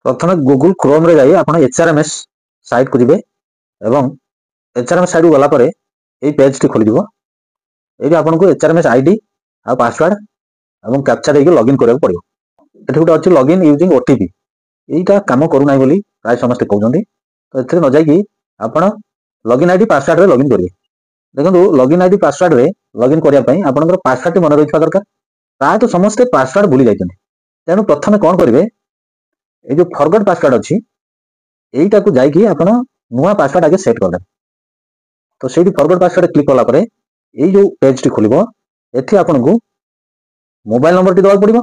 प्रथम Google Chrome रे जाई आपण एचआरएमएस साइट को जिवे एवं एचआरएमएस साइट को गला परे एई पेज टी खोली दिबो। एई आपन को एचआरएमएस आईडी आ पासवर्ड एवं कैप्चा देके लॉगिन करबा पड़िबो। एठी गुटे अछि लॉगिन यूजिंग ओटीपी। एईटा काम करू नै बोली प्राय समस्त कहउछन्ती। तो एथे न जाई कि आपण लॉगिन आईडी पासवर्ड रे लॉगिन करिवे। देखंतु लॉगिन आईडी पासवर्ड रे लॉगिन करिया पई आपनकर पासवर्ड टी मन रहिथबा दरकार। प्राय तो समस्त पासवर्ड भूली जाइछन्ती। तेनु प्रथमे कोन करिवे ए जो फॉरगॉट पासवर्ड अछि एईटा को जाई कि आपण नुवा पासवर्ड आगे सेट कर दे। तो सेठी फॉरगॉट पासवर्ड क्लिक कला परे एई जो पेज टी खोलिबो एठी आपण को मोबाइल नंबर टी दवा पड़िबो,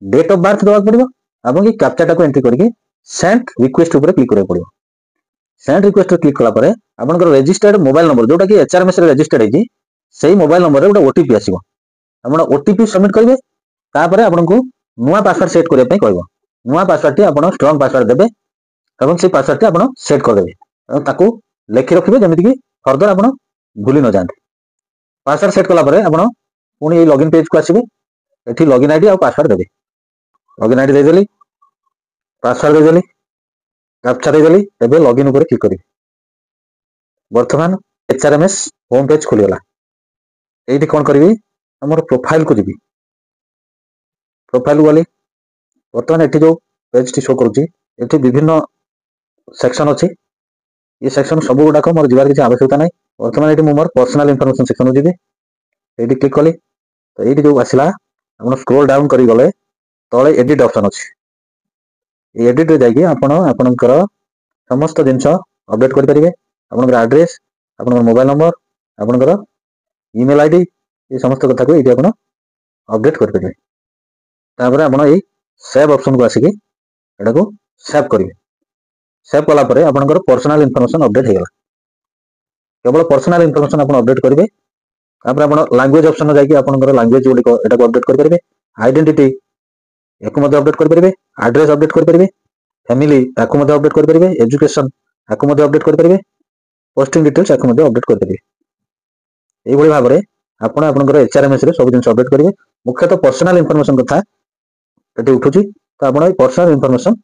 डेट ऑफ बर्थ दवा पड़िबो एवं कि कैप्चा टाको एंट्री करके सेंड रिक्वेस्ट ऊपर क्लिक करबा पड़िबो। सेंड रिक्वेस्ट क्लिक कला परे आपनकर रजिस्टर्ड मोबाइल नंबर जोटा कि एचआरएमएस रे रजिस्टर्ड है सेही मोबाइल नंबर रे गोटे ओटीपी आसीबो। आपण ओटीपी सबमिट करिवे तापर आपण को नुवा पासवर्ड सेट करिया पई कहबो। नुवा पासवर्ड टी आपण स्ट्रांग पासवर्ड देबे एवं से पासवर्ड टी आपण सेट कर देबे एवं ताको लेखि रखिबे जेमिति कि फर्दर आपण भूली न जांते। पासवर्ड सेट कला परे आपण पुनी ए लॉगिन पेज को आसीबे। एठी लॉगिन आईडी और पासवर्ड देबे। लॉगिन आईडी दे देली, पासवर्ड दे देली, कैप्चा दे देली। एबे लॉगिन ऊपर क्लिक करी वर्तमान एचआरएमएस होम पेज खोली गला। एठी कोन करबी हमर प्रोफाइल को जिबी। प्रोफाइल वाली वर्तमान एठी जो पेज टी शो करूची एठी विभिन्न सेक्शन अछि। ये सेक्शन सब गुडा को मोर जिबार किछ आवश्यकता नै। वर्तमान एठी मोर पर्सनल इंफॉर्मेशन सेक्शन जिबी। एठी क्लिक कली तो एठी जो आसिला आपण स्क्रॉल डाउन करी गले तळे एडिट ऑप्शन अछि। एडिट रे जाई आपण आपनकर समस्त जिंस अपडेट करि परिबे। आपनकर एड्रेस, आपनकर मोबाइल नंबर, आपनकर ईमेल आईडी ये समस्त कथा को एठी आपण अपडेट करि परिबे। तापर आपण एई सेव ऑप्शन को आसी के एटा को सेव करिवे। सेव कला परे आपनकर पर्सनल इंफॉर्मेशन अपडेट हे गला। केवल पर्सनल इंफॉर्मेशन आपण अपडेट करिवे। तापर आपण लैंग्वेज ऑप्शन जाई के आपनकर लैंग्वेज गुडी को एटा को अपडेट करि परिबे। आइडेंटिटी एको मध्ये अपडेट करि परिबे। एड्रेस अपडेट करि परिबे। फैमिली एको मध्ये अपडेट करि परिबे। एजुकेशन एको मध्ये अपडेट करि परिबे। पोस्टिंग डिटेल्स एको मध्ये अपडेट करि परिबे। एई भली भाबरे आपण आपनकर एचआरएमएस रे सब जिंस अपडेट करिवे। मुख्यतः पर्सनल इंफॉर्मेशन कथा एटी उठुची तो आपण ए पर्सनल इंफॉर्मेशन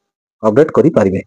अपडेट करि परिबे।